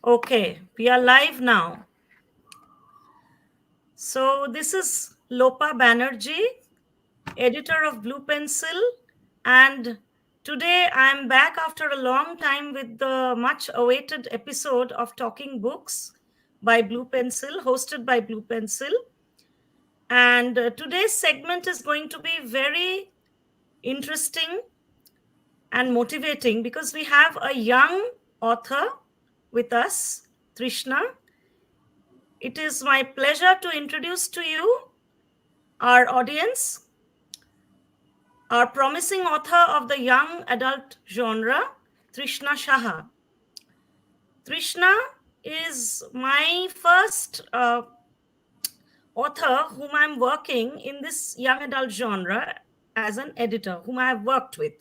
Okay, we are live now. So, this is Lopa Banerjee, editor of Blue Pencil, and today I am back after a long time with the much awaited episode of Talking Books by Blue Pencil, hosted by Blue Pencil. And today's segment is going to be very interesting and motivating because we have a young author with us, Trishna. It is my pleasure to introduce to you our audience, our promising author of the young adult genre, Trishna Saha. Trishna is my first author whom I'm working in this young adult genre as an editor, whom I have worked with.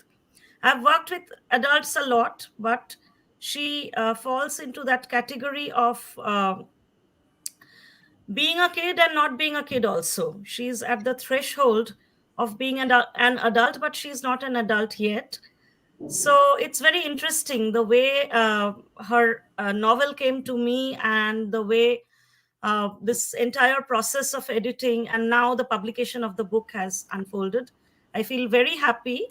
I've worked with adults a lot, but she falls into that category of being a kid and not being a kid also. She's at the threshold of being an adult, but she's not an adult yet. So it's very interesting the way her novel came to me and the way this entire process of editing and now the publication of the book has unfolded. I feel very happy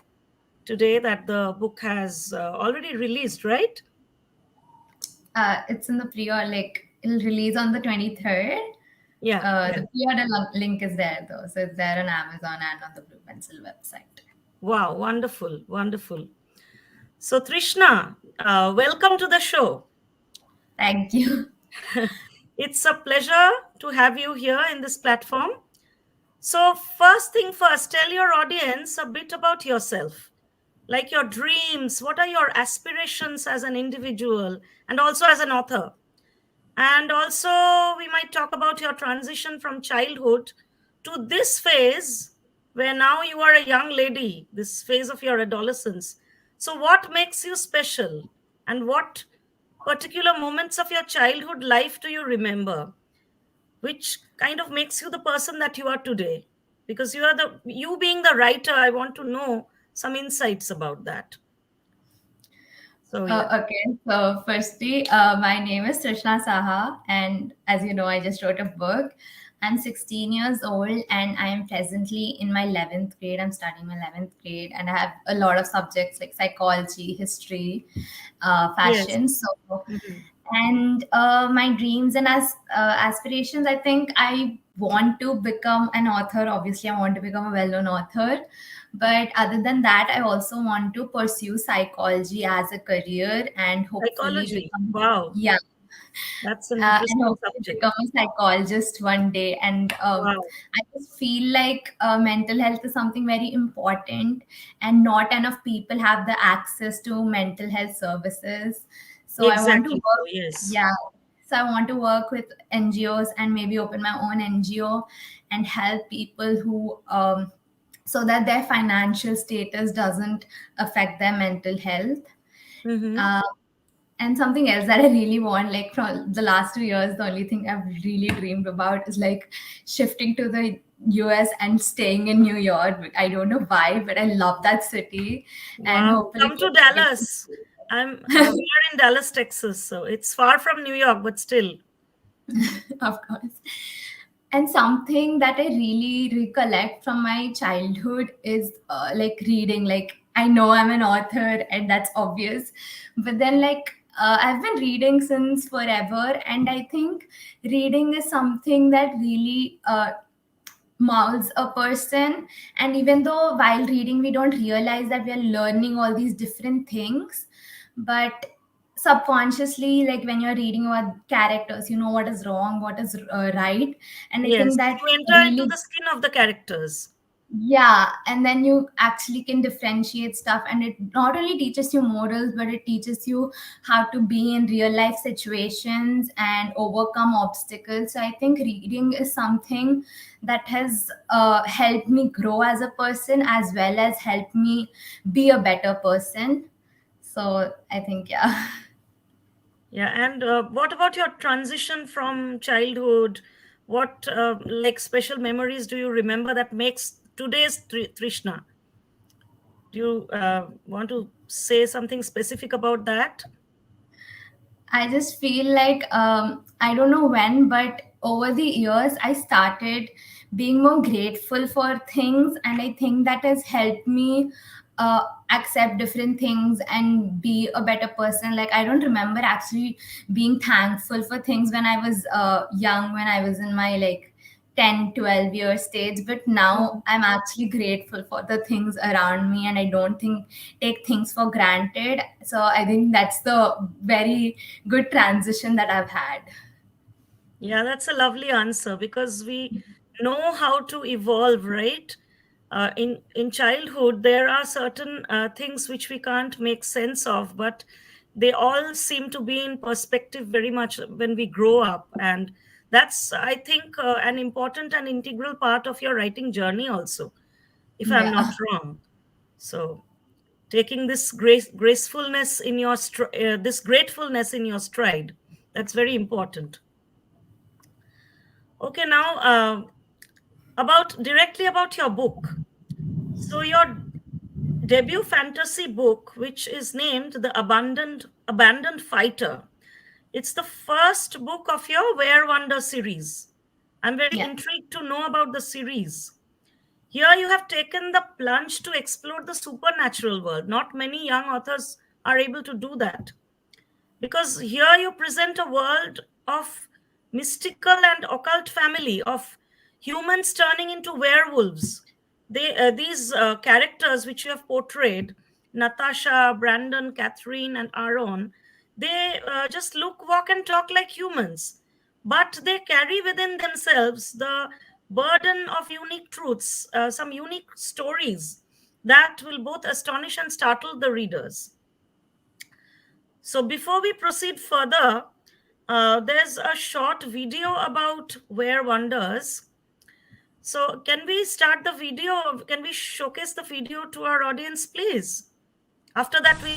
today that the book has already released, right? It's in the pre-order, like it'll release on the 23rd. Yeah. The pre-order link is there though, so it's there on Amazon and on the Blue Pencil website. Wow, wonderful, wonderful. So, Trishna, welcome to the show. Thank you. It's a pleasure to have you here in this platform. So, first thing first, tell your audience a bit about yourself, like your dreams. What are your aspirations as an individual and also as an author? And also, we might talk about your transition from childhood to this phase where now you are a young lady, this phase of your adolescence. So, what makes you special? And what particular moments of your childhood life do you remember? Which kind of makes you the person that you are today? Because you being the writer, I want to know some insights about that. So, yeah. Okay, so firstly, my name is Trishna Saha, and as you know, I just wrote a book. I'm 16 years old, and I am presently in my 11th grade. I'm studying my 11th grade, and I have a lot of subjects like psychology, history, Yes. fashion. So, Mhm. and my dreams and aspirations, I think I want to become an author. Obviously, I want to become a well-known author, but other than that, I also want to pursue psychology as a career and hopefully Psychology. become, Wow. yeah, That's an and interesting hopefully become subject. a psychologist one day. And Wow. I just feel like mental health is something very important, and not enough people have the access to mental health services. So I want to Exactly. So, work, yes. yeah. So I want to work with NGOs and maybe open my own NGO and help people who so that their financial status doesn't affect their mental health. Mm-hmm. Uh, and something else that I really want, like from the last 2 years, the only thing I've really dreamed about is like shifting to the US and staying in New York. I don't know why, but I love that city, and Wow. hopefully, Come to Dallas. We are in Dallas, Texas, so it's far from New York, but still. of course. And something that I really recollect from my childhood is like reading. Like I know I'm an author, and that's obvious, but then like I've been reading since forever, and I think reading is something that really molds a person. And even though while reading we don't realize that we are learning all these different things, but subconsciously, like when you're reading about characters, you know what is wrong, what is right. And I think Yes. that You enter into really, the skin of the characters. yeah, and then you actually can differentiate stuff, and it not only teaches you morals, but it teaches you how to be in real life situations and overcome obstacles. So I think reading is something that has helped me grow as a person, as well as helped me be a better person. So I think, yeah. Yeah. And what about your transition from childhood? What like special memories do you remember that makes today's Trishna? Do you want to say something specific about that? I just feel like I don't know when, but over the years, I started being more grateful for things, and I think that has helped me accept different things and be a better person. Like, I don't remember actually being thankful for things when I was young, when I was in my like 10, 12 year stage, but now I'm actually grateful for the things around me, and I don't think take things for granted. So I think that's the very good transition that I've had. Yeah, that's a lovely answer because we know how to evolve, right? In childhood, there are certain things which we can't make sense of, but they all seem to be in perspective very much when we grow up, and that's, I think, an important and integral part of your writing journey, also, if I'm not Yeah. wrong. So, taking this gracefulness in your this gratefulness in your stride, that's very important. Okay, now about directly about your book. So your debut fantasy book, which is named The Abandoned Fighter, it's the first book of your Were Wonder series. I'm very Yeah. intrigued to know about the series. Here you have taken the plunge to explore the supernatural world. Not many young authors are able to do that, because here you present a world of mystical and occult family of humans turning into werewolves. These characters which you have portrayed, Natasha, Brandon, Catherine, and Aaron, they just look, walk, and talk like humans, but they carry within themselves the burden of unique truths, some unique stories that will both astonish and startle the readers. So before we proceed further, there's a short video about Where Wonders. So can we start the video? Can we showcase the video to our audience, please? After that, we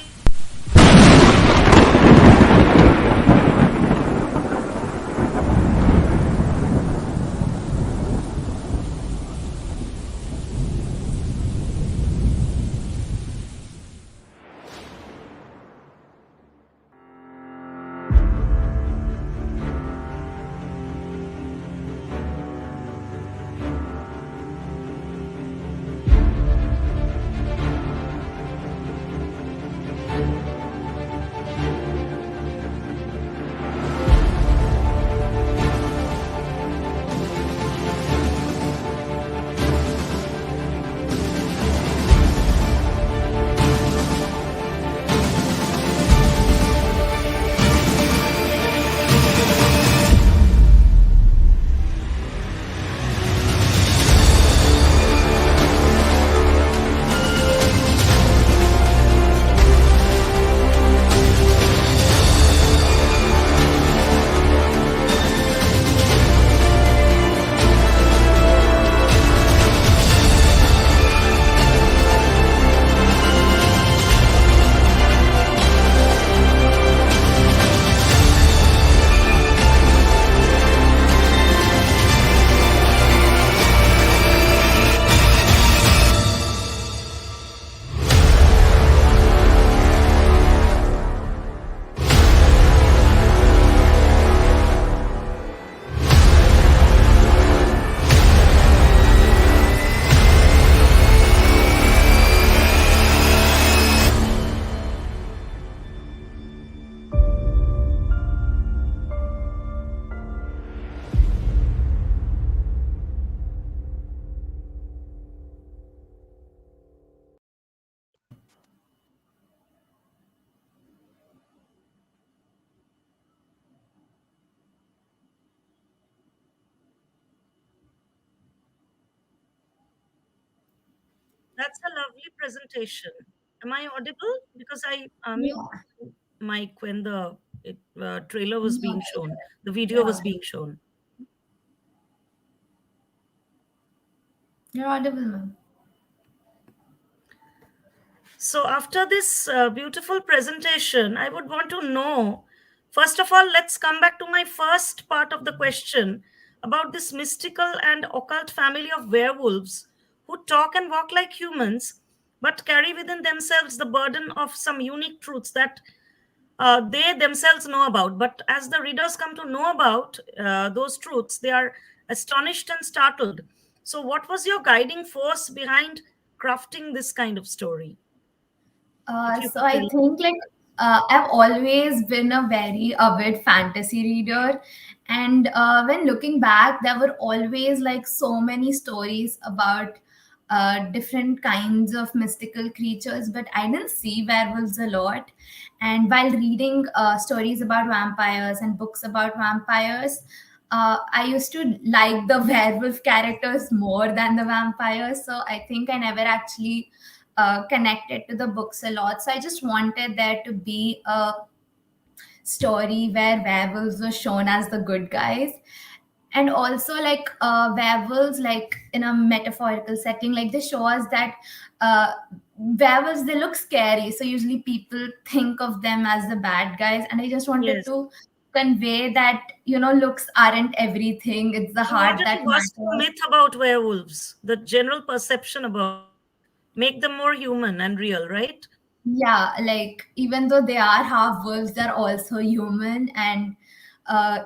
that's a lovely presentation. Am I audible? Because I mute Yeah. mic when the trailer was No, being shown, the video you're was audible. being shown. You're audible, ma'am. So, after this beautiful presentation, I would want to know, first of all, let's come back to my first part of the question about this mystical and occult family of werewolves who talk and walk like humans but carry within themselves the burden of some unique truths that they themselves know about. But as the readers come to know about those truths, they are astonished and startled. So, what was your guiding force behind crafting this kind of story? If you So could I tell. think like I've always been a very avid fantasy reader, and when looking back, there were always like so many stories about different kinds of mystical creatures, but I didn't see werewolves a lot. And while reading stories about vampires and books about vampires, I used to like the werewolf characters more than the vampires. So I think I never actually connected to the books a lot. So I just wanted there to be a story where werewolves were shown as the good guys. And also like werewolves, like in a metaphorical setting, like they show us that werewolves, they look scary, so usually people think of them as the bad guys, and I just wanted Yes. to convey that, looks aren't everything, it's the You heart wanted to that bust the matters. myth about werewolves, the general perception about them, make them more human and real, right? Yeah, like even though they are half wolves, they're also human, and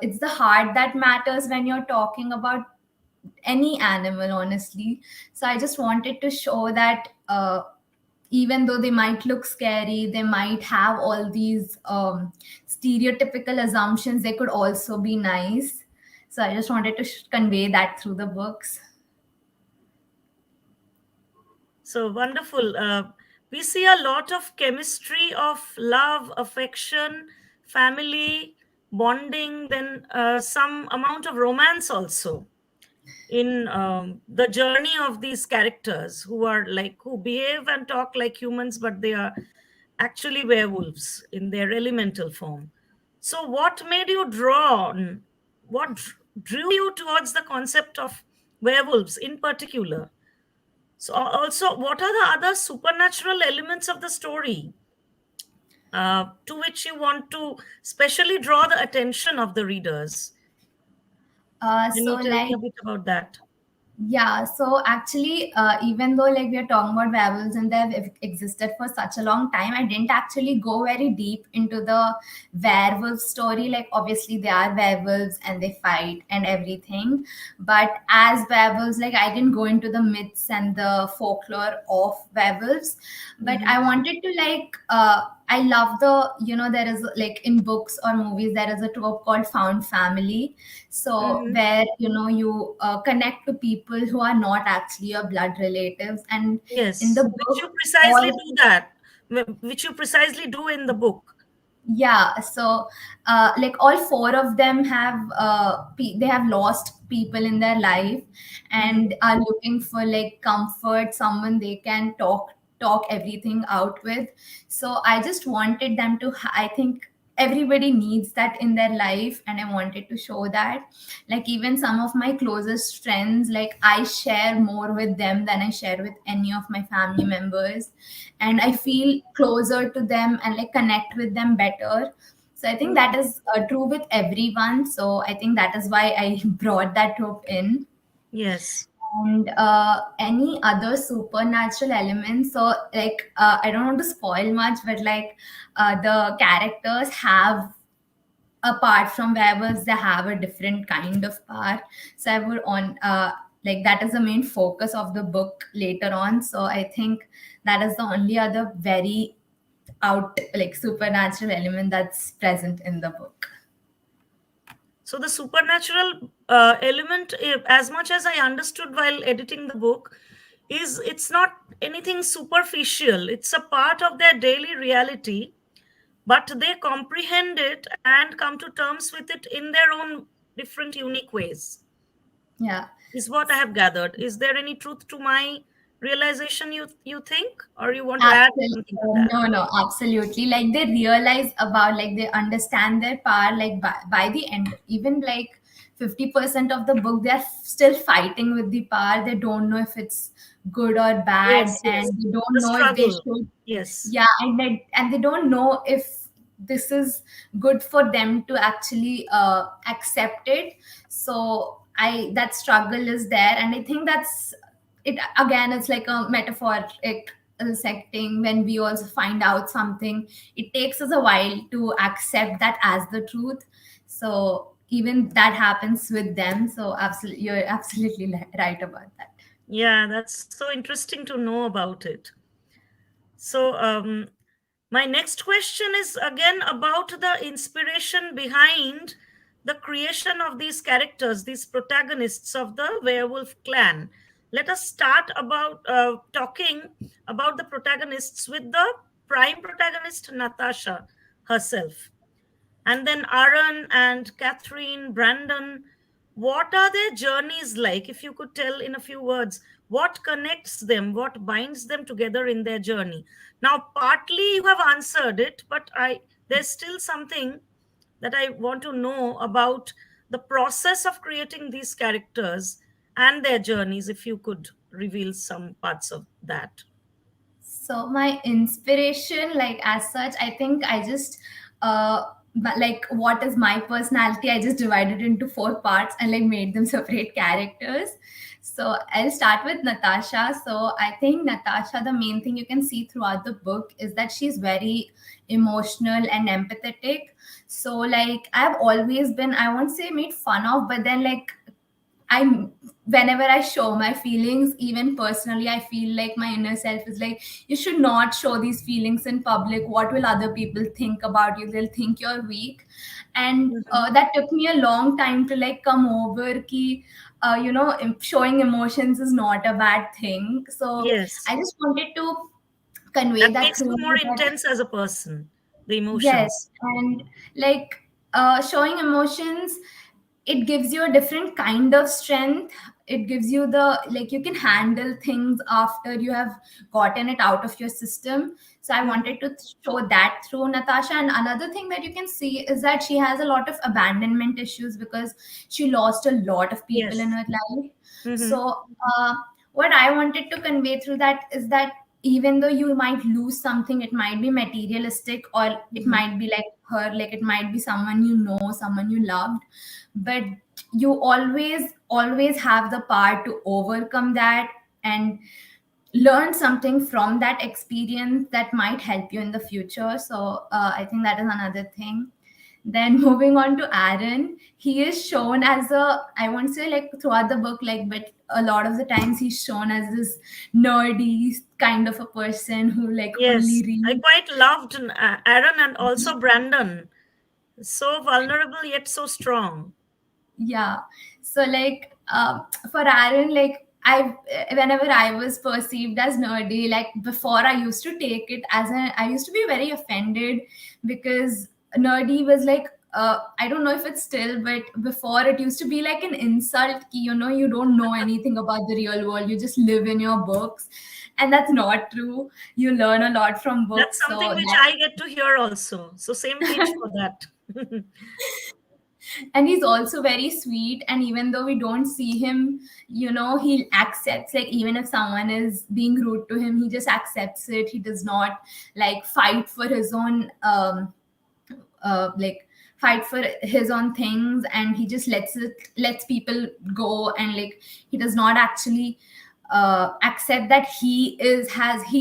it's the heart that matters when you're talking about any animal, honestly. So I just wanted to show that even though they might look scary, they might have all these stereotypical assumptions, they could also be nice. So I just wanted to convey that through the books. So wonderful. We see a lot of chemistry of love, affection, family, bonding, then some amount of romance also in the journey of these characters who are like, who behave and talk like humans, but they are actually werewolves in their elemental form. So, what made you drawn? What drew you towards the concept of werewolves in particular? So, also, what are the other supernatural elements of the story to which you want to specially draw the attention of the readers? Can So you tell me like a bit about that? Yeah, so actually, even though like we are talking about werewolves and they've existed for such a long time, I didn't actually go very deep into the werewolf story. Like, obviously, they are werewolves and they fight and everything. But as werewolves, like, I didn't go into the myths and the folklore of werewolves. But Hmm. I wanted to, like, I love the, there is like in books or movies, there is a trope called found family, so Hmm. where you connect to people who are not actually your blood relatives, and in the Yes, which you book precisely all do that, which you precisely do in the book. yeah, so like all four of them have they have lost people in their life Hmm. and are looking for like comfort, someone they can talk everything out with. So I just wanted them to I think everybody needs that in their life, and I wanted to show that. Like even some of my closest friends, like I share more with them than I share with any of my family members, and I feel closer to them and like connect with them better. So I think Hmm. that is true with everyone. So I think that is why I brought that trope in. Yes. And any other supernatural elements. So like I don't want to spoil much, but like the characters have, apart from werewolves, they have a different kind of power. So I would on like that is the main focus of the book later on. So I think that is the only other very out like supernatural element that's present in the book. So the supernatural element, as much as I understood while editing the book, is it's not anything superficial. It's a part of their daily reality, but they comprehend it and come to terms with it in their own different, unique ways. Yeah. Is what I have gathered. Is there any truth to my realization? You think, or you want to add Absolutely. something to that? No, no, absolutely. Like they realize about, like they understand their power. Like by the end, even like 50% of the book, they're still fighting with the power. They don't know if it's good or bad, Yes, and yes. they don't The know if they struggle. should. Yes, Yeah, and they don't know if this is good for them to actually accept it. So I that struggle is there, and I think that's it. Again, it's like a metaphoric secting, when we also find out something, it takes us a while to accept that as the truth. So even that happens with them. So absolutely, you're absolutely right about that. Yeah, that's so interesting to know about it. So, my next question is again about the inspiration behind the creation of these characters, these protagonists of the werewolf clan. Let us start about talking about the protagonists with the prime protagonist, Natasha herself. And then Aaron and Catherine, Brandon, what are their journeys like? If you could tell in a few words, what connects them, what binds them together in their journey? Now, partly you have answered it, but there's still something that I want to know about the process of creating these characters and their journeys, if you could reveal some parts of that. So my inspiration, like as such, I think I just but like what is my personality? I just divided into four parts and like made them separate characters. So I'll start with Natasha. So I think Natasha, the main thing you can see throughout the book is that she's very emotional and empathetic. So like I've always been, I won't say made fun of, but then like I whenever I show my feelings, even personally, I feel like my inner self is like, you should not show these feelings in public. What will other people think about you? They'll think you're weak. And Mhm. that took me a long time to like come over ki, showing emotions is not a bad thing. So Yes, I just wanted to convey that that makes you through more that. intense as a person, the Yes, emotions. and like showing emotions, it gives you a different kind of strength. It gives you the, like, you can handle things after you have gotten it out of your system. So I Mhm. wanted to show that through Natasha. And another thing that you can see is that she has a lot of abandonment issues because she lost a lot of people in Yes. her life. Hmm. So what I wanted to convey through that is that even though you might lose something, it might be materialistic, or it Hmm. might be like her, like it might be someone you know, someone you loved, but you always have the power to overcome that and learn something from that experience that might help you in the future. So I think that is another thing. Then moving on to Aaron, he is shown as a, I won't say like throughout the book, like, but a lot of the times he's shown as this nerdy kind of a person who like only Yes, I reads. quite loved Aaron and also Brandon. So vulnerable yet so strong. Yeah. So like for Aaron, like I, whenever I was perceived as nerdy, like before, I used to take it as a, I used to be very offended because nerdy was like, I don't know if it's still, but before it used to be like an insult ki, you don't know anything about the real world, you just live in your books. And that's not true. You learn a lot from That's books. something So which I get to hear also. So same page for that. and he's also very sweet, and even though we don't see him, he accepts, like even if someone is being rude to him, he just accepts it. He does not like fight for his own like fight for his own things, and he just lets people go, and like he does not actually accept that he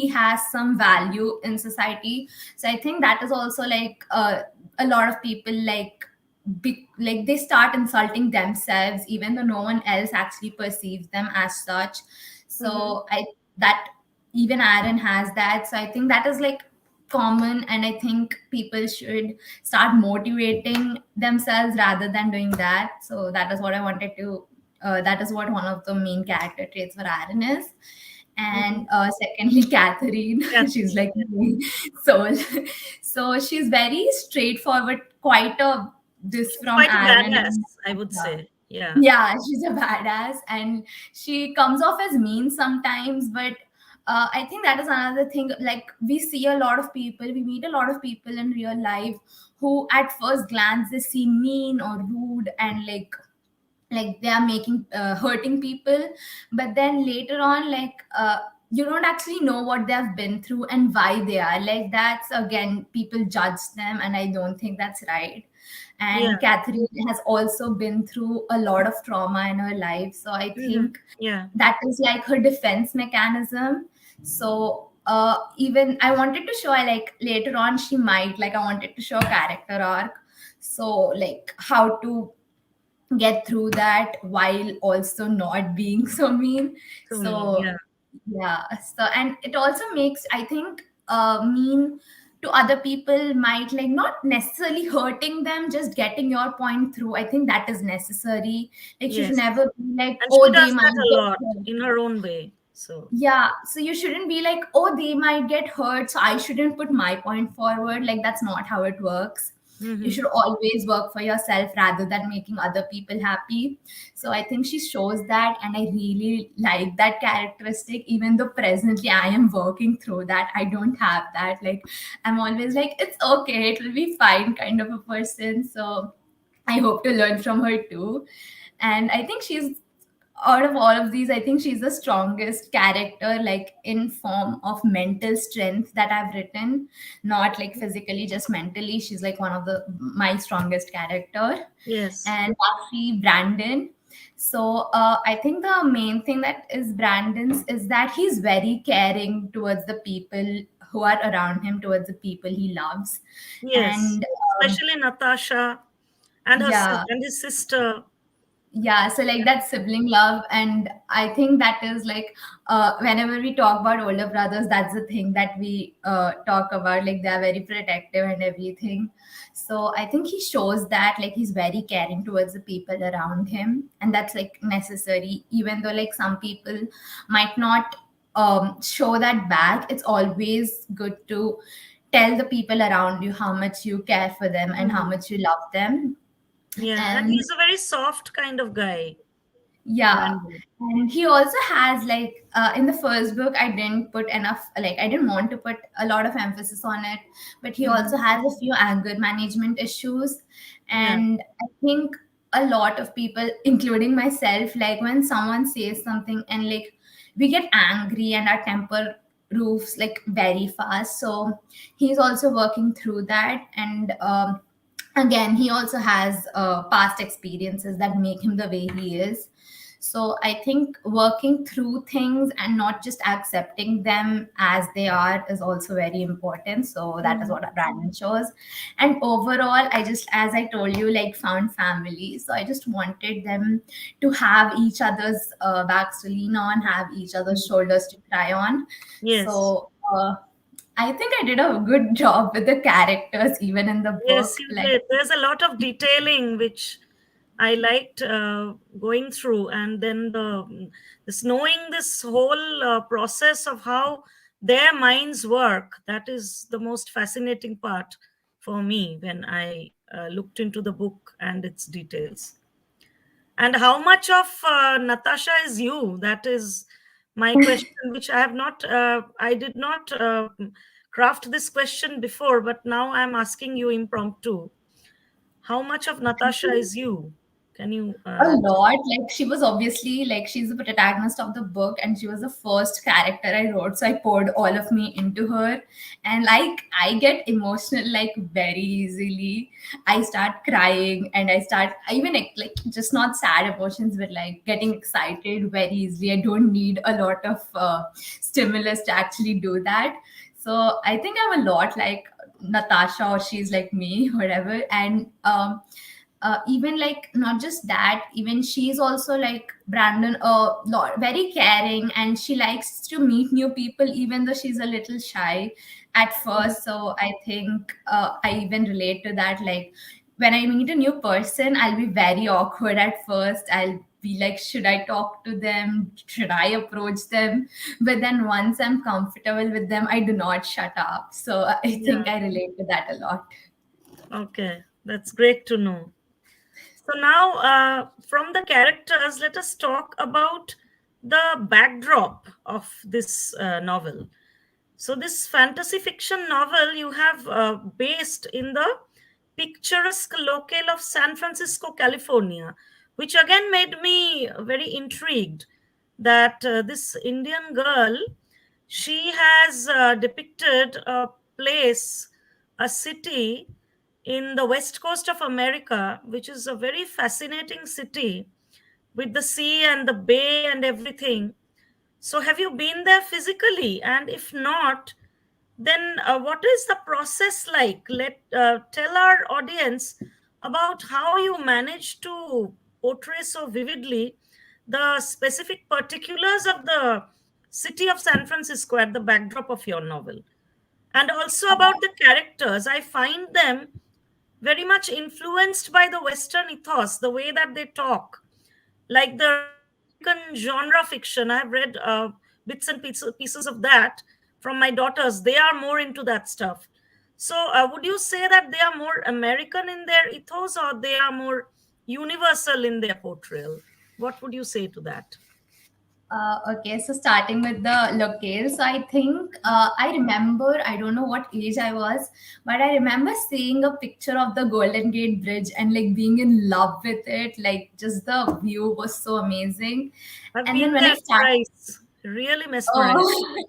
has some value in society. So I think that is also like a lot of people like they start insulting themselves even though no one else actually perceives them as such. Hmm. So I that even Aaron has that. So I think that is like common, and I think people should start motivating themselves rather than doing that. So that is what I wanted to that is what one of the main character traits for Aaron is. Hmm. And secondly, Catherine, she's Catherine, like yes. soul. So she's very straightforward, quite a this She's from quite a Aaron. badass, And I would say. Yeah. yeah, she's a badass, and she comes off as mean sometimes, but I think that is another thing. Like we see a lot of people, we meet a lot of people in real life who at first glance they seem mean or rude, and like they are making hurting people, but then later on, like you don't actually know what they have been through and why they are like that. So again, people judge them, and I don't think that's right. And Yeah. Catherine has also been through a lot of trauma in her life, so I Hmm. think Yeah. that is like her defense mechanism. So even I wanted to show, I like later on she might like, I wanted to show character arc, so like how to get through that while also not being so mean. To me, So yeah. yeah, so and it also makes, I think, mean to other people might like not necessarily hurting them, just getting your point through. I think that is necessary. Like you should Yes. never be like, And she oh, they does might that a get lot hurt. in her own way. So, Yeah, so you shouldn't be like, oh, they might get hurt, so I shouldn't put my point forward. Like, that's not how it works. You hmm, should always work for yourself rather than making other people happy. So I think she shows that, and I really like that characteristic, even though presently I am working through that. I don't have that. Like, I'm always like, it's okay, it will be fine kind of a person. So I hope to learn from her too. And I think she's, out of all of these, I think she's the strongest character, like in form of mental strength that I've written, not like physically, just mentally. She's like one of the my strongest character. yes, And lastly, Brandon. So I think the main thing that is Brandon's is that he's very caring towards the people who are around him, towards the people he loves. yes. And Especially Natasha and yeah, and his sister. yeah, so like that sibling love, and I think that is like, whenever we talk about older brothers, that's the thing that we talk about, like they are very protective and everything. So I think he shows that, like he's very caring towards the people around him, and that's like necessary, even though like some people might not show that back. It's always good to tell the people around you how much you care for them and how Hmm. much you love them. Yeah, and And he's a very soft kind of guy, yeah, Brandon. and he also has like, in the first book, I didn't put enough, like I didn't want to put a lot of emphasis on it, but he Hmm. also has a few anger management issues. Yeah. And I think a lot of people, including myself, like when someone says something and like we get angry and our temper roofs like very fast. So he's also working through that. And again, he also has past experiences that make him the way he is. So I think working through things and not just accepting them as they are is also very important. So that is Hmm. what Brandon shows. And overall, I just, as I told you, like found family. So I just wanted them to have each other's backs to lean on, have each other's shoulders to cry on. Yes. So I think I did a good job with the characters, even in the Yes, book. you Like, did. There's a lot of detailing which I liked going through, and then this knowing this whole process of how their minds work. That is the most fascinating part for me when I looked into the book and its details. And how much of Natasha is you? That is my question, which I have not. I did not craft this question before, but now I'm asking you impromptu. How much of Natasha is you? Can you a lot. Like she was obviously like, she's the protagonist of the book, and she was the first character I wrote, so I poured all of me into her. And like I get emotional like very easily. I start crying, and I start, I even like just not sad emotions, but like getting excited very easily. I don't need a lot of stimulus to actually do that. So I think I'm a lot like Natasha, or she's like me, whatever. And even like not just that, even she's also like Brandon, a lot very caring, and she likes to meet new people even though she's a little shy at first. So I think I even relate to that. Like when I meet a new person, I'll be very awkward at first. I'll be like, should I talk to them, should I approach them? But then once I'm comfortable with them, I do not shut up. So I Yeah. think I relate to that a lot. Okay, that's great to know. So now, from the characters, let us talk about the backdrop of this novel. So, this fantasy fiction novel you have based in the picturesque locale of San Francisco, California, which again made me very intrigued that this Indian girl, she has depicted a place, a city in the west coast of America, which is a very fascinating city with the sea and the bay and everything. So, have you been there physically? And if not, then what is the process like? Let tell our audience about how you manage to portray so vividly the specific particulars of the city of San Francisco at the backdrop of your novel, and also about the characters. I find them very much influenced by the Western ethos, the way that they talk, like the American genre fiction. I've read bits and pieces of that from my daughters. They are more into that stuff. So, would you say that they are more American in their ethos, or they are more universal in their portrayal? What would you say to that? Okay, so starting with the locale, so I think I remember, I don't know what age I was, but I remember seeing a picture of the Golden Gate Bridge and like being in love with it. Like just the view was so amazing. I've And then been when I there started, twice. Really mesmerized. oh,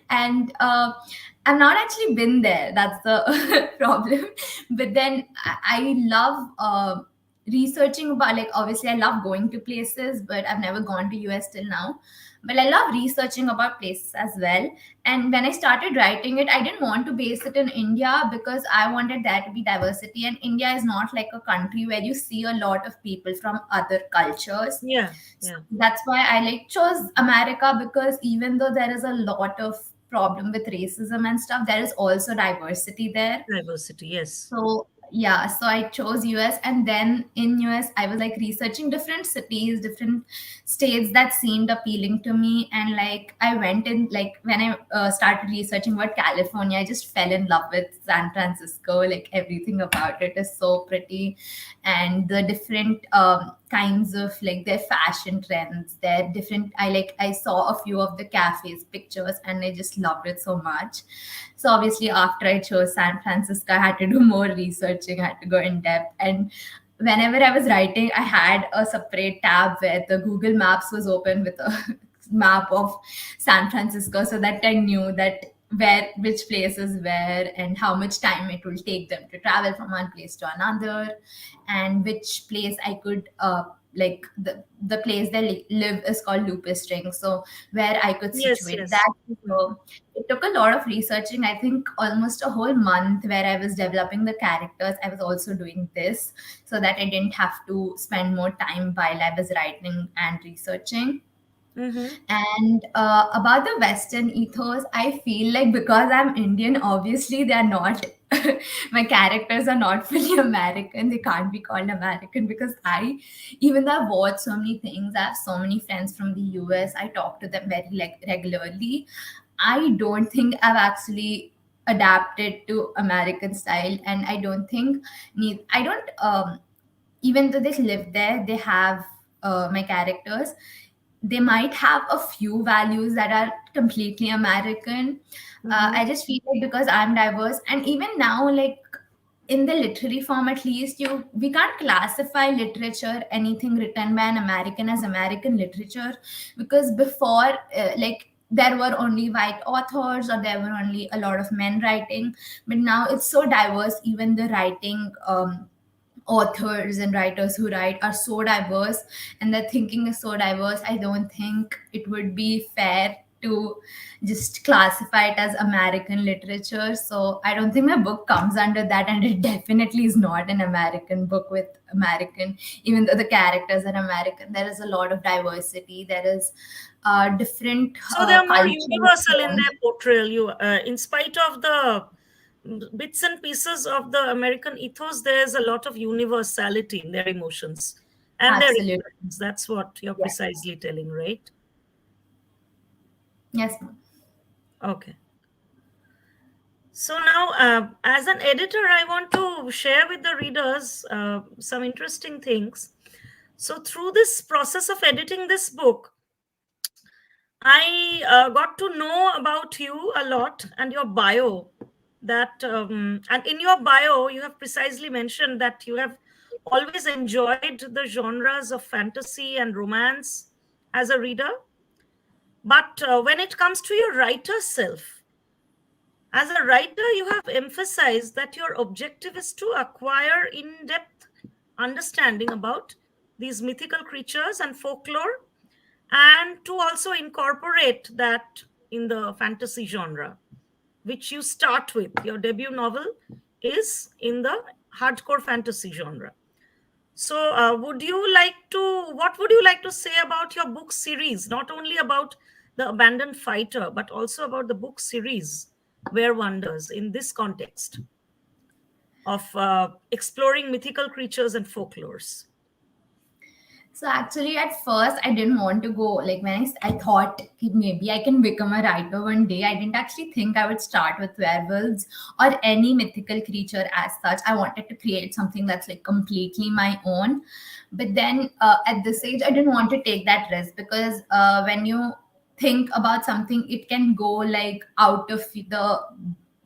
and I've not actually been there. That's the problem. But then I love researching about, like, obviously I love going to places, but I've never gone to US till now. But I love researching about places as well. And when I started writing it, I didn't want to base it in India because I wanted there to be diversity. And India is not like a country where you see a lot of people from other cultures. Yeah, So yeah. that's why I like chose America, because even though there is a lot of problem with racism and stuff, there is also diversity there. Diversity, yes. So yeah, so I chose US, and then in US I was like researching different cities, different states that seemed appealing to me, and like I went in, like when I started researching about California, I just fell in love with San Francisco. Like everything about it is so pretty, and the different kinds of like their fashion trends, their different. I saw a few of the cafes pictures, and I just loved it so much. So obviously, after I chose San Francisco, I had to do more researching. I had to go in depth, and whenever I was writing, I had a separate tab where the Google Maps was open with a map of San Francisco, so that I knew that where which places where and how much time it will take them to travel from one place to another, and which place I could like the place they live is called Lupus String, so where I could Yes, situate yes. that. Mhm. So it took a lot of researching. I think almost a whole month where I was developing the characters. I was also doing this so that I didn't have to spend more time while I was writing and researching. Mm-hmm. And about the Western ethos, I feel like because I'm Indian, obviously they are not. My characters are not fully American. They can't be called American because even though I've watched so many things, I have so many friends from the US. I talk to them very like regularly. I don't think I've actually adapted to American style, and I don't think I don't even though they live there, they have my characters. They might have a few values that are completely American. Mm-hmm. I just feel like because I'm diverse, and even now, like in the literary form, at least we can't classify literature, anything written by an American, as American literature, because before, like there were only white authors or there were only a lot of men writing, but now it's so diverse. Even the writing authors and writers who write are so diverse, and their thinking is so diverse. I don't think it would be fair to just classify it as American literature. So I don't think my book comes under that, and it definitely is not an American book with American, even though the characters are American. There is a lot of diversity. There is different So they are more cultural universal in tones. their portrayal. In spite of the bits and pieces of the American ethos, there's a lot of universality in their emotions and their Absolutely. expressions. That's what you're Yeah. precisely telling, right? Yes, ma'am. Okay. So now, as an editor, I want to share with the readers some interesting things. So through this process of editing this book, I got to know about you a lot and your bio. And in your bio, you have precisely mentioned that you have always enjoyed the genres of fantasy and romance as a reader. But when it comes to your writer self, as a writer, you have emphasized that your objective is to acquire in depth understanding about these mythical creatures and folklore, and to also incorporate that in the fantasy genre, which you start with. Your debut novel is in the hardcore fantasy genre. So, what would you like to say about your book series? Not only about the abandoned fighter, but also about the book series, Where Wonders, in this context of exploring mythical creatures and folklores. So actually, at first, I didn't want to go. Like when I thought "Okay, maybe I can become a writer one day. I didn't actually think I would start with werewolves or any mythical creature as such. I wanted to create something that's like completely my own. But then at this age, I didn't want to take that risk because when you think about something, it can go like out of the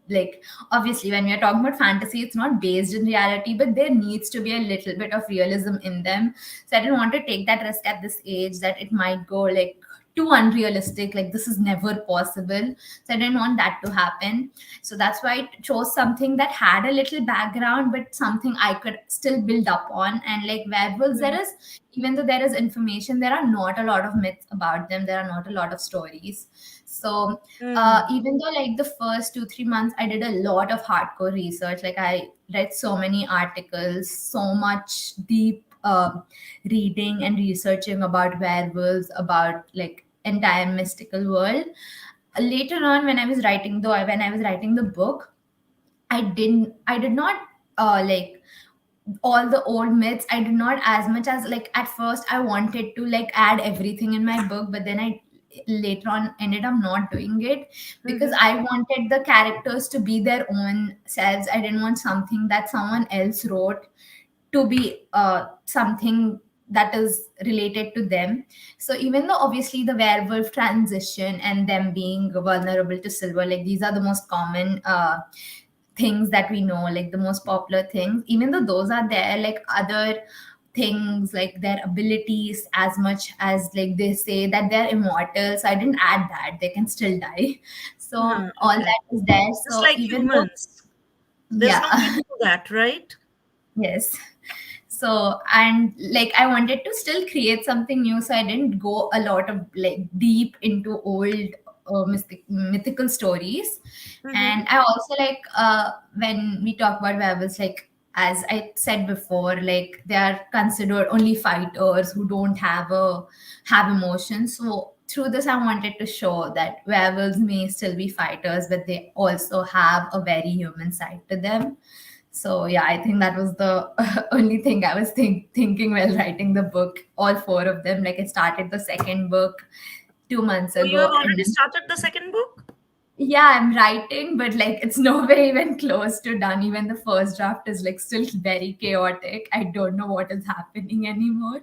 like obviously when we are talking about fantasy, it's not based in reality, but there needs to be a little bit of realism in them. So I didn't want to take that risk at this age that it might go like too unrealistic, like this is never possible. So I didn't want that to happen. So that's why I chose something that had a little background but something I could still build up on. And like werewolves, there is, even though there is information, there are not a lot of myths about them, there are not a lot of stories. So Mm, even though like the first 2 3 months I did a lot of hardcore research, like I read so many articles, so much deep reading and researching about werewolves, about like entire mystical world. Later on when I was writing, though when I was writing the book, I did not like all the old myths. I did not, as much as like at first I wanted to like add everything in my book, but then I later on ended up not doing it because mhm, I wanted the characters to be their own selves. I didn't want something that someone else wrote to be something that is related to them. So even though obviously the werewolf transition and them being vulnerable to silver, like these are the most common things that we know, like the most popular things, even though those are there, like other things like their abilities, as much as like they say that they're immortal, so I didn't add that they can still die. So all okay. that is there. Just So like even though, humans, there's no yeah. myth to that, right? Yes. So and like I wanted to still create something new, so I didn't go a lot of like deep into old mythical stories. Mm-hmm. And I also like when we talk about werewolves, like as I said before, like they are considered only fighters who don't have emotions. So through this I wanted to show that werewolves may still be fighters, but they also have a very human side to them. So yeah, I think that was the only thing I was thinking while writing the book. All four of them. Like I started the second book 2 months So you have ago, and already then started the second book? yeah, I'm writing, but like it's nowhere even close to done. Even the first draft is like still very chaotic. I don't know what is happening anymore.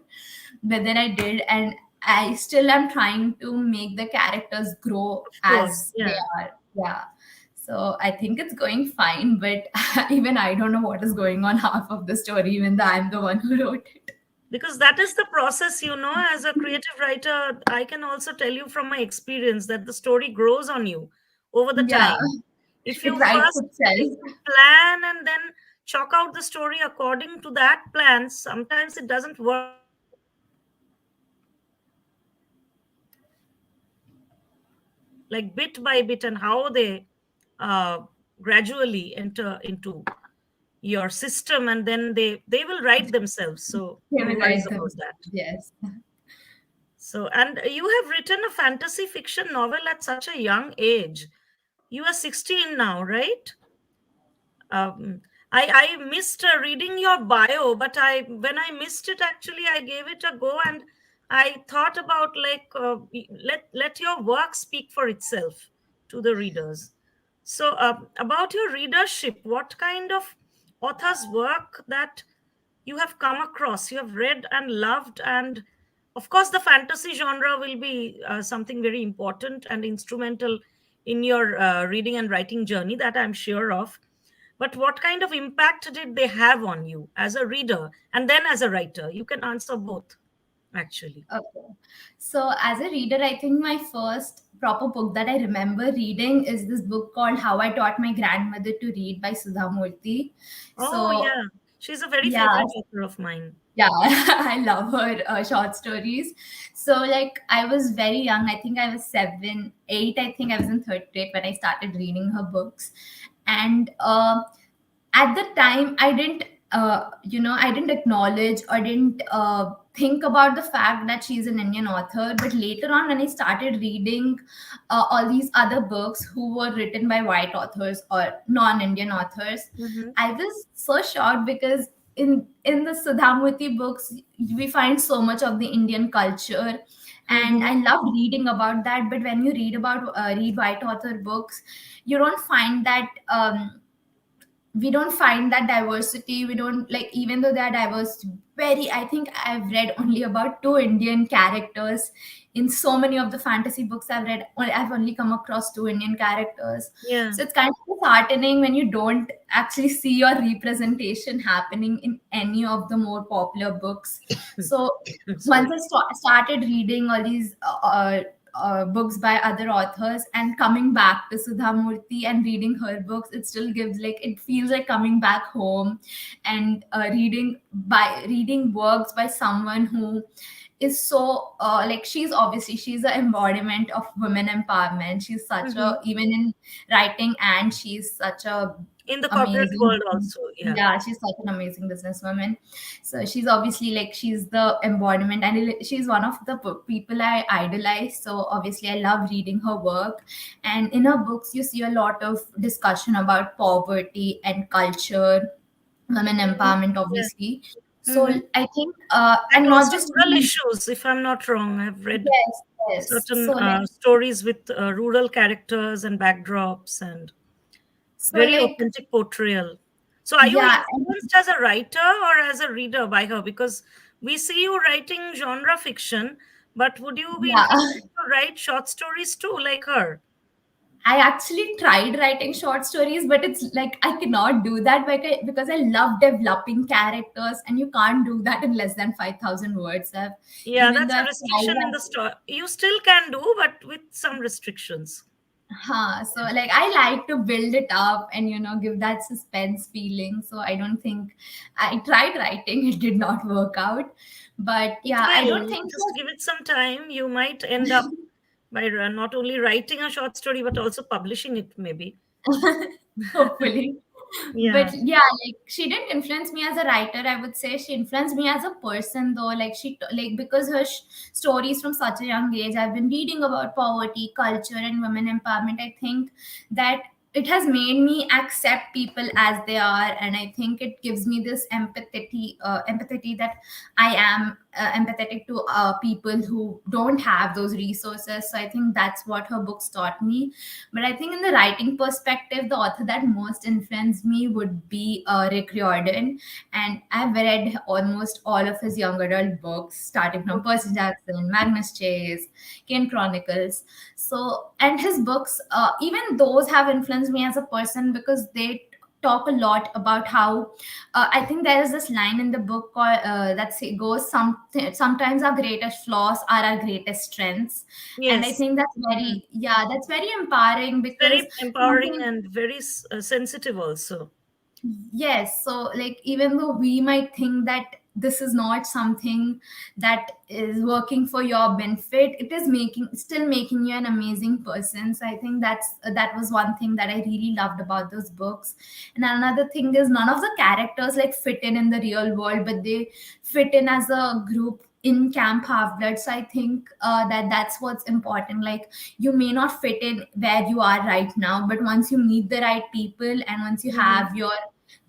But then I did, and I still am trying to make the characters grow Of course, as they yeah. are. Yeah. So I think it's going fine, but even I don't know what is going on half of the story, even though I'm the one who wrote it. Because that is the process, as a creative writer, I can also tell you from my experience that the story grows on you over the Yeah, time. If it you writes first if itself. you plan and then chalk out the story according to that plan, sometimes it doesn't work out the way you planned. So you have to see the characters like bit by bit and how they uh, gradually enter into your system, and then they will write themselves, so They no will worries write about themselves. that. Yes. So, and you have written a fantasy fiction novel at such a young age. You are 16 now, right? um, I missed reading your bio, but I when I missed it, actually I gave it a go, and I thought about like let your work speak for itself to the readers. So about your readership, what kind of authors' work that you have come across, you have read and loved, and of course the fantasy genre will be something very important and instrumental in your reading and writing journey, that I'm sure of. But what kind of impact did they have on you as a reader and then as a writer? You can answer both, actually. Okay. So as a reader, I think my first proper book that I remember reading is this book called How I Taught My Grandmother to Read by Sudha Murthy. Oh, So yeah. She's a very yeah, favorite author of mine. Yeah, I love her short stories. So, like, I was very young. I think I was 7, 8. I think I was in third grade when I started reading her books. And at the time, I didn't, I didn't acknowledge or didn't think about the fact that she's an Indian author. But later on, when I started reading all these other books who were written by white authors or non-Indian authors, Mm-hmm. I was so shocked because in the Sudhamurti books we find so much of the Indian culture, and Mm-hmm. I loved reading about that. But when you read white author books, you don't find that. We don't find that diversity. We don't, like, even though they are diverse, very, I think I've read only about two Indian characters in so many of the fantasy books I've read. I've only come across two Indian characters. Yeah. So it's kind of disheartening when you don't actually see your representation happening in any of the more popular books. So I'm once sorry. I started reading all these books by other authors and coming back to Sudha Murthy and reading her books, it still gives, like, it feels like coming back home, and reading works by someone who is so like, she's the embodiment of women empowerment. She's such a, Mm-hmm. even in writing, and she's such a In the corporate amazing, world also, yeah. yeah, she's such an amazing businesswoman. So she's obviously, like, she's the embodiment, and she's one of the people I idolize. So obviously I love reading her work, and in her books you see a lot of discussion about poverty and culture, women Mm-hmm. empowerment, Yeah. obviously. So Mm-hmm. I think And and not also just rural issues, if I'm not wrong. I've read yes, yes. certain So, like, stories with rural characters and backdrops and so very like authentic portrayal. So, are you yeah, influenced as a writer or as a reader by her? Because we see you writing genre fiction, but would you be yeah. interested to write short stories too, like her? I actually tried writing short stories, but it's like I cannot do that because I love developing characters, and you can't do that in less than 5,000 words. Yeah, Even that's though a I've tried restriction in the that. story. You still can do, but with some restrictions. So, like, I like to build it up and, give that suspense feeling. So I don't think I tried writing, it did not work out. But It yeah, I don't will. think Just give it some time. You might end up by not only writing a short story, but also publishing it, maybe. hopefully. But Yeah. yeah, like, she didn't influence me as a writer, I would say. She influenced me as a person, though. Like, like, because her stories from such a young age, I've been reading about poverty, culture, and women empowerment. I think that it has made me accept people as they are, and I think it gives me this empathy that I am empathetic to people who don't have those resources. So I think that's what her books taught me. But I think in the writing perspective, the author that most influenced me would be Rick Riordan. And I've read almost all of his young adult books, starting from Percy Jackson, Magnus Chase, Kane Chronicles. So, and his books, even those have influenced me as a person, because they talk a lot about how I think there is this line in the book goes, sometimes our greatest flaws are our greatest strengths. And I Yes. think that's Mm. very, yeah, that's very empowering, It's very because empowering something, and very sensitive also. yes. So, like, even though we might think that this is not something that is working for your benefit, it is still making you an amazing person. So I think that was one thing that I really loved about those books. And another thing is, none of the characters, like, fit in the real world, but they fit in as a group in Camp Half Blood. So I think that's what's important. Like, you may not fit in where you are right now, but once you meet the right people, and once you Hmm. have your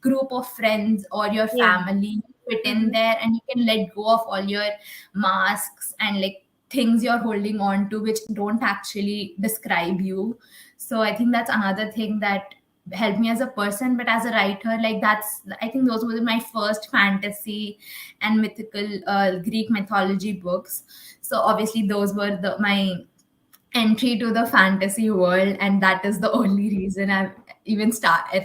group of friends or your Yeah. family, you fit in Hmm. there, and you can let go of all your masks and, like, things you're holding on to which don't actually describe you. So I think that's another thing that helped me as a person. But as a writer, like, that's, I think those were my first fantasy and mythical Greek mythology books. So obviously those were my entry to the fantasy world, and that is the only reason I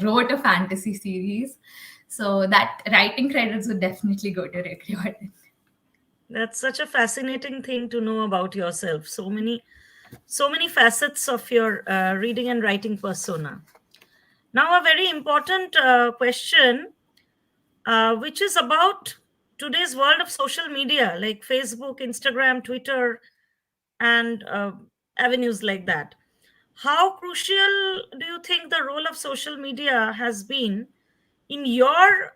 wrote a fantasy series. So that writing credits would definitely go to Rick Riordan. That's such a fascinating thing to know about yourself. So many facets of your reading and writing persona. Now, a very important question, which is about today's world of social media like Facebook, Instagram, Twitter, and avenues like that, how crucial do you think the role of social media has been in your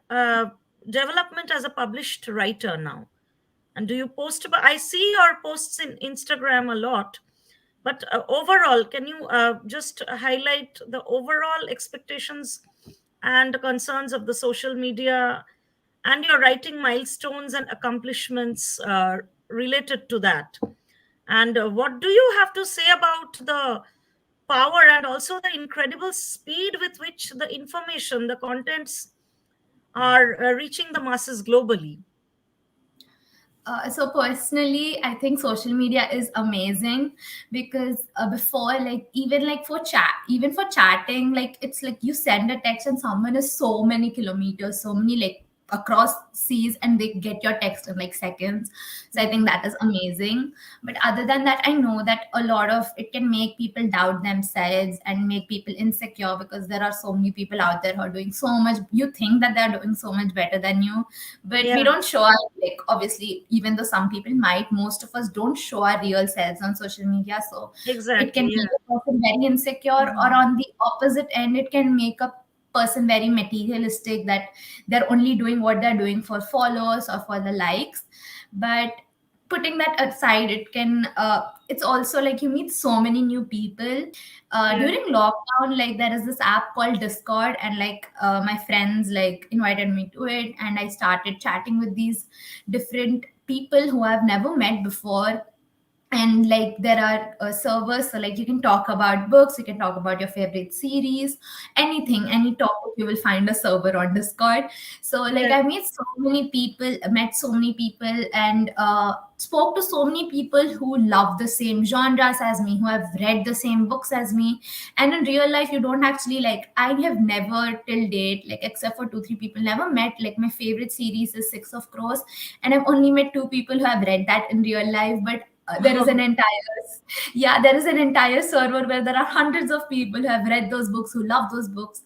development as a published writer now? And do you post about, I see your posts in Instagram a lot, but overall, can you just highlight the overall expectations and concerns of the social media and your writing milestones and accomplishments related to that? And what do you have to say about the power and also the incredible speed with which the information, the contents are reaching the masses globally? So personally, I think social media is amazing because before, like even like for chat, even for chatting, like it's like you send a text and someone is so many kilometers, so many like across seas, and they get your text in like seconds. So I think Mhm. that is amazing. But other than that, I know that a lot of it can make people doubt themselves and make people insecure because there are so many people out there who are doing so much. You think that they're doing so much better than you, but we Yeah, don't show our, like obviously, even though some people might, most of us don't show our real selves on social media. So it exactly. can make Yeah. a person very insecure, or Mhm. on the opposite end it can make a person very materialistic, that they're only doing what they're doing for followers or for the likes. But putting that aside, it can it's also like you meet so many new people Yeah. during lockdown. Like there is this app called Discord, and like my friends like invited me to it, and I started chatting with these different people who I've never met before. And like there are servers, so like you can talk about books, you can talk about your favorite series, anything, Mhm. any topic, you will find a server on Discord. So like Yeah. I met so many people, and spoke to so many people who love the same genres as me, who have read the same books as me. And in real life, you don't actually, like I have never till date, like except for 2 3 people, never met, like my favorite series is Six of Crows, and I've only met 2 people who have read that in real life. But there is an entire, yeah, there is an entire server where there are hundreds of people who have read those books, who love those books.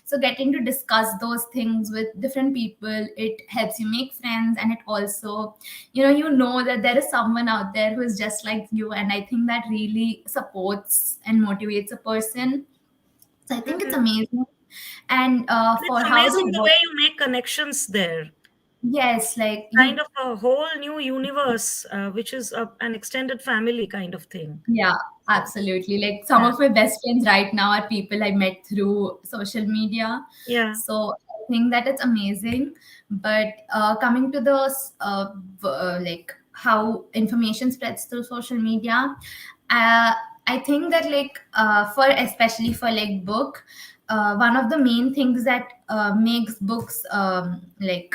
So getting to discuss those things with different people, it helps you make friends, and it also, you know that there is someone out there who is just like you, and I think that really supports and motivates a person. So I think it's Mhm. amazing. And It's for how amazing to the work, way you make connections there. yes, like Kind you, of a whole new universe, which is an extended family kind of thing. yeah, So, absolutely. Like some yeah. of my best friends right now are people I met through social media. Yeah. So I think that it's amazing. But coming to the like how information spreads through social media, uh, I think that like for especially for like book, one of the main things that makes books like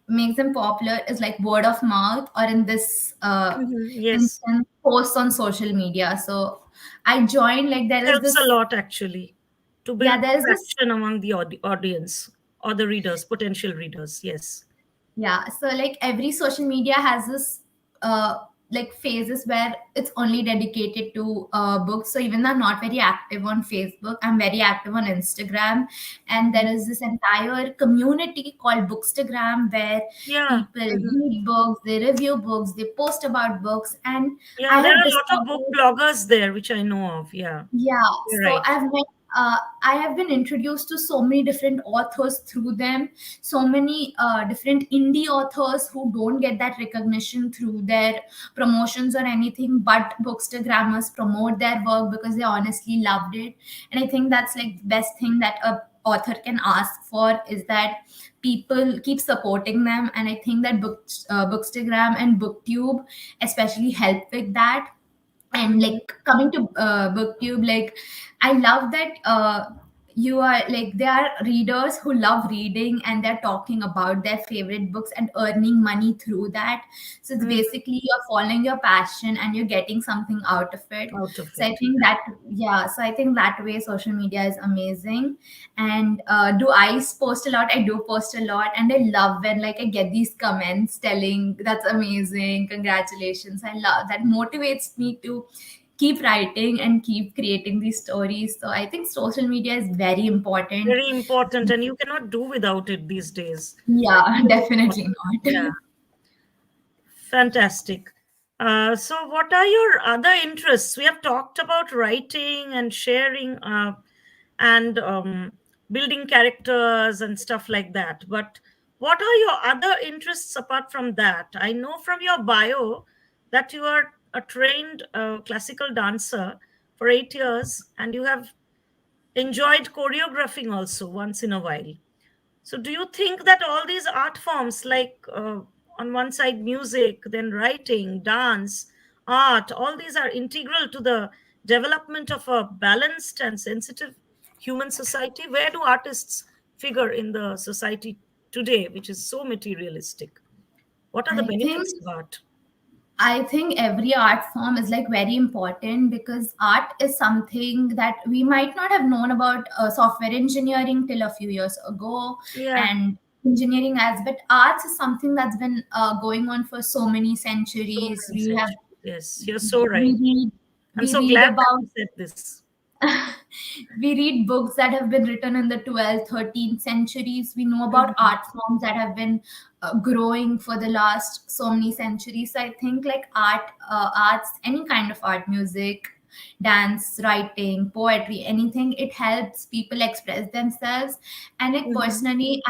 makes them popular is like word of mouth, or in this Mhm. Yes. instance, posts on social media. So I joined, like there is Helps a this, lot actually to build yeah, there is this, traction among the audience or the readers, potential readers. Yes. yeah. So like every social media has this like phases where it's only dedicated to books. So even though I'm not very active on Facebook, I'm very active on Instagram, and there Mhm. is this entire community called Bookstagram where Yeah. people Mhm. read books, they review books, they post about books. And Yeah. I There are have a lot of book discovered, bloggers there, which I know of. Yeah. yeah, You're so right. I have been introduced to so many different authors through them, so many different indie authors who don't get that recognition through their promotions or anything, but bookstagrammers promote their work because they honestly loved it. And I think that's like the best thing that a author can ask for, is that people keep supporting them. And I think that bookstagram and booktube especially help with that. And Mhm. like coming to booktube, like I love that you are like, there are readers who love reading, and they're talking about their favorite books and earning money through that. So it's Mhm. basically you're following your passion and you're getting something out of it. Out of So I it. think that, yeah, so I think that way social media is amazing. And do I post a lot? I do post a lot, and I love when like I get these comments telling that's amazing, congratulations. I love that, motivates me to keep writing and keep creating these stories. So I think social media is very important. Very important, and you cannot do without it these days. Yeah, So definitely important. Yeah, not. fantastic. So, what are your other interests? We have talked about writing and sharing and building characters and stuff like that. But what are your other interests apart from that? I know from your bio that you are a trained classical dancer for 8 years and you have enjoyed choreographing also once in a while. So, do you think that all these art forms, like on one side music, then writing, dance, art, all these are integral to the development of a balanced and sensitive human society? Where do artists figure in the society today, which is so materialistic? What are the I think benefits of art? I think every art form is like very important because art is something that we might not have known about software engineering till a few years ago, Yeah, and engineering as, but arts is something that's been going on for so many so centuries. many centuries. Yes, you're so We right. read I'm we so read glad that about you said this. we read books that have been written in the 12th 13th centuries. We know about Mhm. art forms that have been growing for the last so many centuries. So I think like arts, any kind of art, music, dance, writing, poetry, anything, it helps people express themselves. And like Mhm. personally,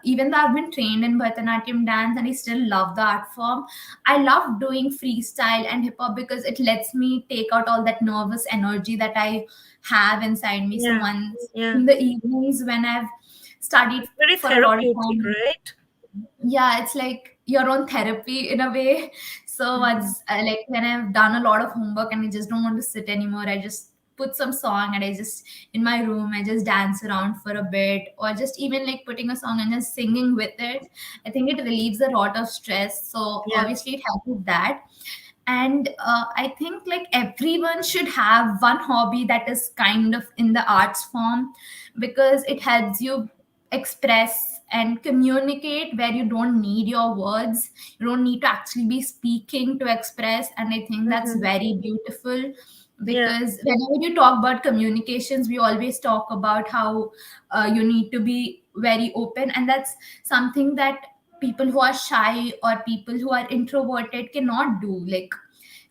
even though I've been trained in Bharatanatyam dance and I still love the art form, I love doing freestyle and hip hop because it lets me take out all that nervous energy that I have inside me. So Yeah, once yeah. in the evenings when I've studied It's very for a lot of therapeutic, time, right? yeah, it's like your own therapy in a way. So Mhm. once like when I've done a lot of homework and I just don't want to sit anymore, I just put some song and I just in my room I just dance around for a bit, or just even like putting a song and just singing with it. I think it relieves a lot of stress, so Yeah, obviously it helps with that. And I think like everyone should have one hobby that is kind of in the arts form, because it helps you express and communicate where you don't need your words. You don't need to actually be speaking to express, and I think that's mhm. very beautiful. Yeah, Because whenever you talk about communications, we always talk about how you need to be very open, and that's something that people who are shy or people who are introverted cannot do. Like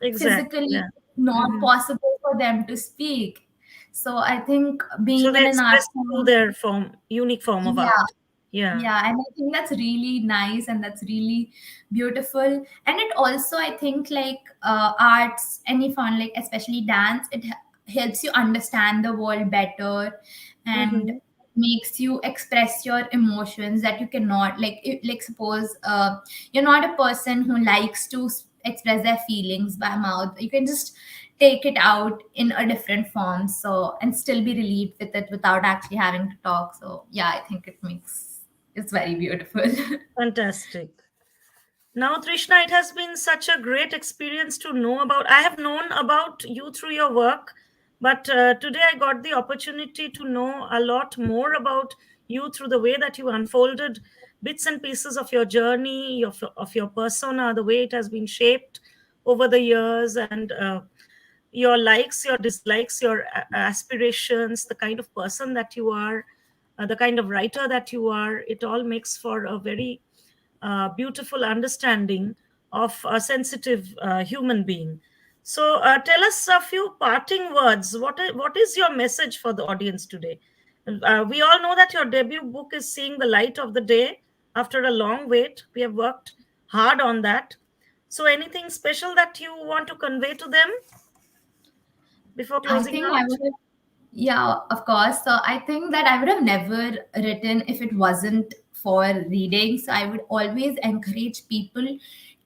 exactly. physically Yeah. not Mhm. possible for them to speak. So I think So being they in an art express through form, their unique form of yeah, art. Yeah. yeah, and I think that's really nice and that's really beautiful. And it also, I think, like arts, any form, like especially dance, it helps you understand the world better, and Hmm. makes you express your emotions that you cannot, like like suppose you're not a person who likes to express their feelings by mouth. You can just take it out in a different form, so, and still be relieved with it without actually having to talk. So yeah, I think it makes, it's very beautiful. Fantastic. Now, Trishna, it has been such a great experience to know about. I have known about you through your work, but today I got the opportunity to know a lot more about you through the way that you unfolded bits and pieces of your journey, of your persona, the way it has been shaped over the years, and your likes, your dislikes, your aspirations, the kind of person that you are, the kind of writer that you are. It all makes for a very beautiful understanding of a sensitive human being. So, tell us a few parting words. What is your message for the audience today? We all know that your debut book is seeing the light of the day after a long wait. We have worked hard on that. So, anything special that you want to convey to them before I closing think I out? would have, yeah, of course. So I think that I would have never written if it wasn't for reading. So I would always encourage people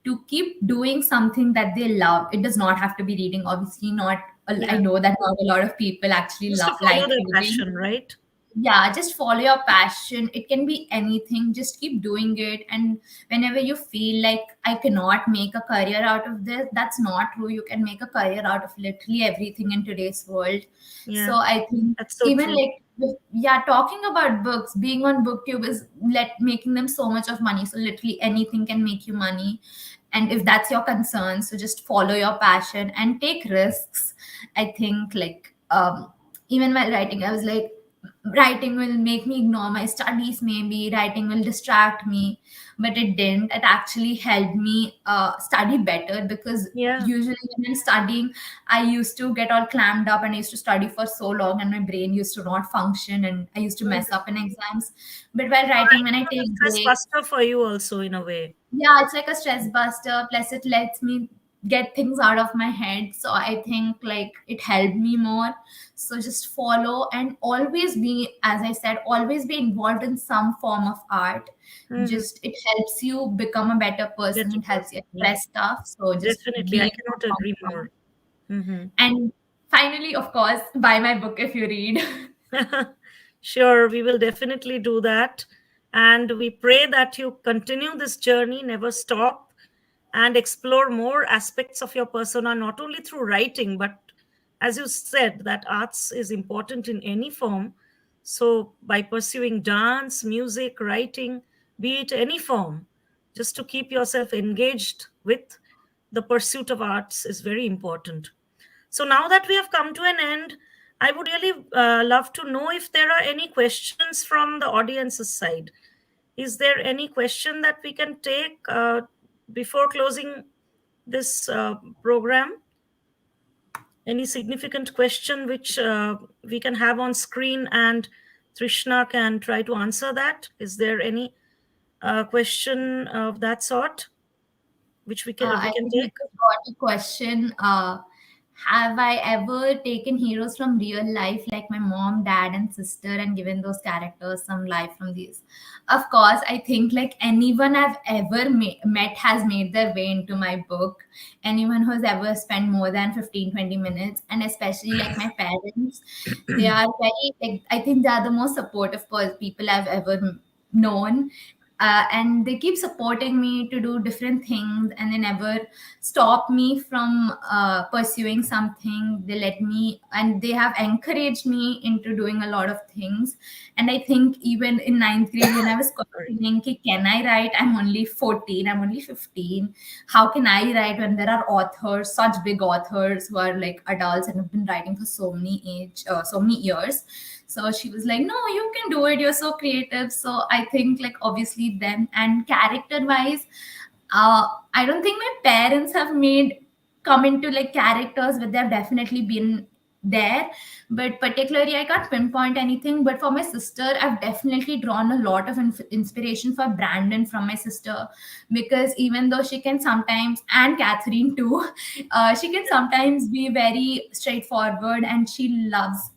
to keep doing something that they love. It does not have to be reading. Obviously, not. I Yeah, know that not a lot of people actually just to follow like their reading. passion, right? Yeah, just follow your passion. It can be anything, just keep doing it. And whenever you feel like I cannot make a career out of this, that's not true. You can make a career out of literally everything in today's world. So Yeah, I think that's so even true. like yeah, talking about books, being on booktube is let making them so much of money. So literally anything can make you money. and if that's your concern, so just follow your passion and take risks. I think like even while writing, I was like, writing will make me ignore my studies, maybe writing will distract me, but it didn't. It actually helped me study better, because Yeah. usually when I'm studying, I used to get all clammed up and I used to study for so long and my brain used to not function and I used to Mhm. mess up in exams. But while writing, when Writing I was a take stress breaks, buster for you also in a way. yeah, it's like a stress buster, plus it lets me get things out of my head. So I think like it helped me more. So just follow and always be, as I said, always be involved in some form of art. Mhm. Just it helps you become a better person, Better it helps you person. Yeah. express stuff. So just Definitely. be I in cannot some agree form. more. Mhm. And finally, of course, buy my book if you read. Sure, we will definitely do that. And we pray that you continue this journey, never stop, and explore more aspects of your persona, not only through writing, but as you said, that arts is important in any form. So, by pursuing dance, music, writing, be it any form, just to keep yourself engaged with the pursuit of arts is very important. So now that we have come to an end, I would really love to know if there are any questions from the audience's side. Is there any question that we can take before closing this program? Any significant question which we can have on screen and Trishna can try to answer that? Is there any question of that sort which we I can think I take? just got a question. Have I ever taken heroes from real life, like my mom, dad, and sister, and given those characters some life from these? Of course, I think like anyone I've ever met has made their way into my book. Anyone who's ever spent more than 15-20 minutes, and especially like my parents, they are very, like, I think they are the most supportive people I've ever known. And they keep supporting me to do different things, and they never stop me from pursuing something. They let me, and they have encouraged me into doing a lot of things. And I think even in ninth grade, when I was Sorry. questioning, "Ki, can I write? I'm only 14, I'm only 15. How can I write when there are authors, such big authors who are like adults and have been writing for so many years?" So she was like, "No, you can do it. You're so creative." So I think like obviously them, and character wise, I don't think my parents have made come into like characters, but they've definitely been there. But particularly, I can't pinpoint anything. But for my sister, I've definitely drawn a lot of inspiration for Brandon from my sister, because even though she can sometimes, and Catherine too, she can sometimes be very straightforward, and she loves.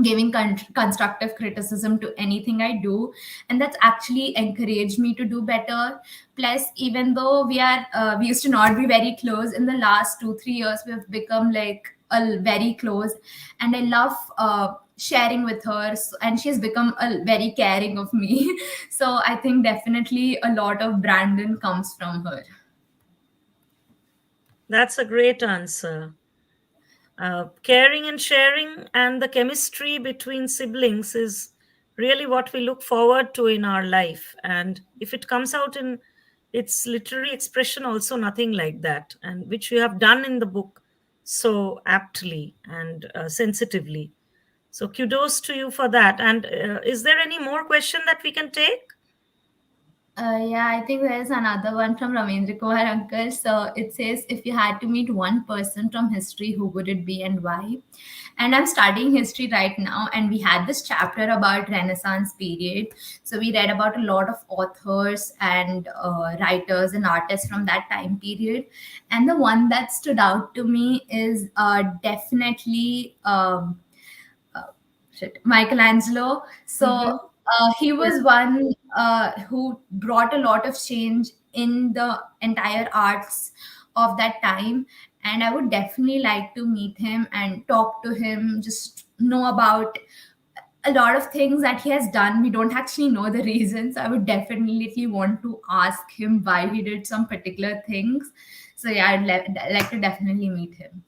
Giving constructive criticism to anything I do, and that's actually encouraged me to do better. Plus, even though we used to not be very close, in the last 2-3 years we have become like very close, and I love sharing with her, and she's become a very caring of me. So I think definitely a lot of Brandon comes from her. That's a great answer. Caring and sharing and the chemistry between siblings is really what we look forward to in our life. And if it comes out in its literary expression, also nothing like that, and which you have done in the book so aptly and sensitively. So kudos to you for that. And is there any more question that we can take? Yeah, I think there's another one from Ramendra Kumar Uncle. So it says, if you had to meet one person from history, who would it be and why? And I'm studying history right now, and we had this chapter about Renaissance period. So we read about a lot of authors and writers and artists from that time period. And the one that stood out to me is definitely uh, Michelangelo. So Mm-hmm. he was one who brought a lot of change in the entire arts of that time. And I would definitely like to meet him and talk to him, just know about a lot of things that he has done. We don't actually know the reasons. I would definitely want to ask him why he did some particular things. So yeah, like to definitely meet him.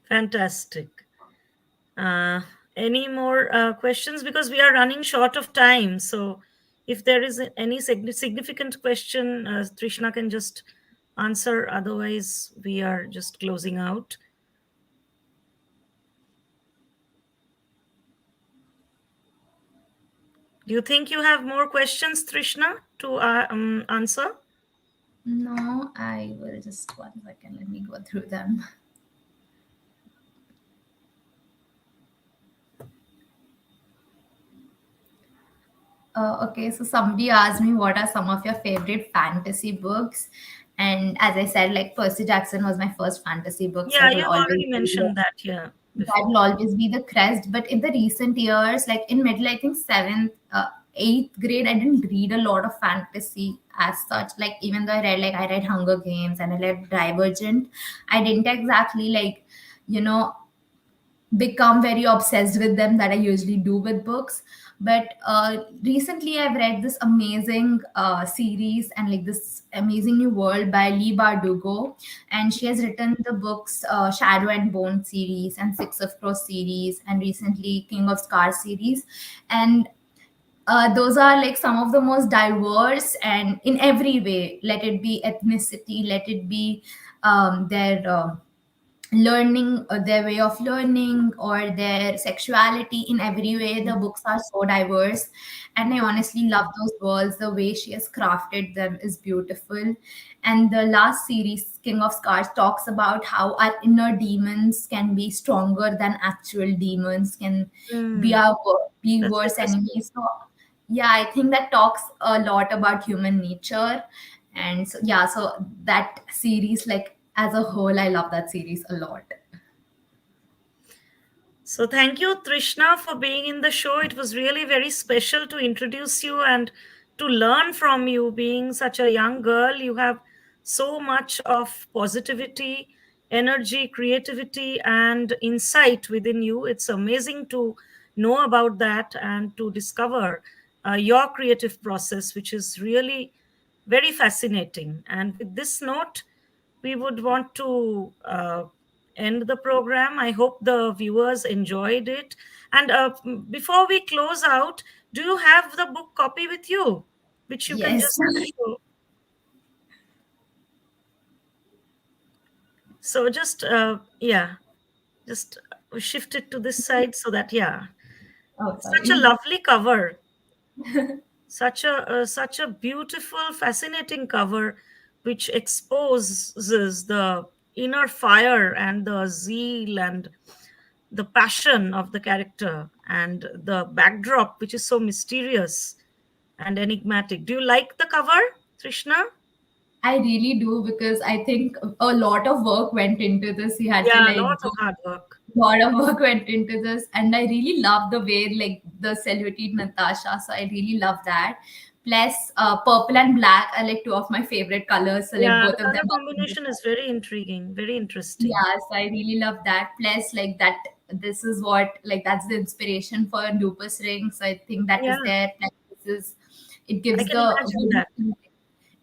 Fantastic. Uh, any more questions? Because we are running short of time. So If there is any significant question, Trishna can just answer. Otherwise, we are just closing out. Do you think you have more questions, Trishna, to answer? No, I will just 1 second. Let me go through them. Okay, so somebody asked me what are some of your favorite fantasy books, and as I said, like Percy Jackson was my first fantasy book, so Yeah, it will you've always already be mentioned that here that before. will always be the crest. But in the recent years, like in middle, I think seventh, eighth grade, I didn't read a lot of fantasy as such. Like even though I read Hunger Games and I read Divergent, I didn't exactly like, you know, become very obsessed with them that I usually do with books. But recently, I've read this amazing series and like this amazing new world by Lee Bardugo, and she has written the books Shadow and Bone series and Six of Crows series, and recently King of Scars series, and those are like some of the most diverse and in every way. Let it be ethnicity, let it be their learning, their way of learning or their sexuality. In every way the books are so diverse, and I honestly love those worlds. The way she has crafted them is beautiful. And the last series, King of Scars, talks about how our inner demons can be stronger than actual demons, can be Hmm, our be that's worse interesting. enemies. So yeah, I think that talks a lot about human nature. And so yeah, so that series, like as a whole, I love that series a lot. So thank you, Trishna, for being in the show. It was really very special to introduce you and to learn from you. Being such a young girl, you have so much of positivity, energy, creativity, and insight within you. It's amazing to know about that and to discover your creative process, which is really very fascinating. And with this note, we would want to end the program. I hope the viewers enjoyed it. And before we close out, do you have the book copy with you, which you can Yes. just show? So just yeah, just shift it to this side so that yeah, Oh, such a sorry. lovely cover, such a beautiful, fascinating cover, which exposes the inner fire and the zeal and the passion of the character and the backdrop, which is so mysterious and enigmatic. Do you like the cover, Trishna? I really do, because I think a lot of work went into this. He had to Yeah, a like lot go, of hard work. a lot of work went into this, and I really love the way like the silhouetted Natasha. So I really love that. Plus, purple and black are like two of my favorite colors. So like Yeah, the both of them color are combination is very intriguing, very interesting. yeah, so I really love that. Plus, like that, this is what like that's the inspiration for lupus ring. So I think that Yeah, is there. Like this is, it I gives can the imagine that.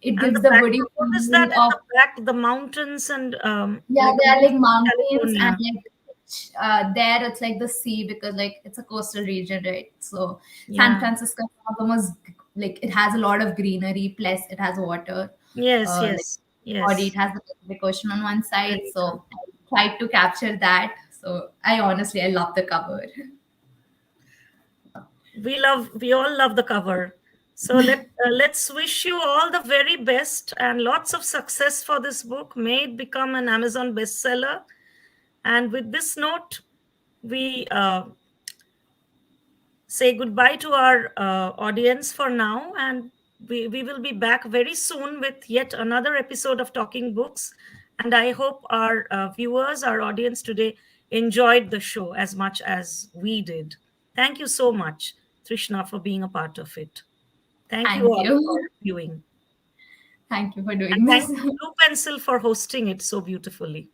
it And gives the the woody backdrop, what is feeling that in of the back? The mountains and yeah, like the they are like mountains of mountains and California. like there it's like the sea, because like it's a coastal region, right? So San Yeah. Francisco is one of the most like it has a lot of greenery, plus it has water. Yes, Like yes, body, it yes. has the Pacific Ocean on one side, Very true. so I tried to capture that. So I honestly I love the cover. We all love the cover. So let's wish you all the very best and lots of success for this book. May it become an Amazon bestseller. And with this note, we say goodbye to our audience for now, and we will be back very soon with yet another episode of Talking Books. And I hope our viewers, our audience today, enjoyed the show as much as we did. Thank you so much, Trishna, for being a part of it. Thank you Thank all for you. viewing. Thank you for And doing thank this. you, Blue Pencil, for hosting it so beautifully.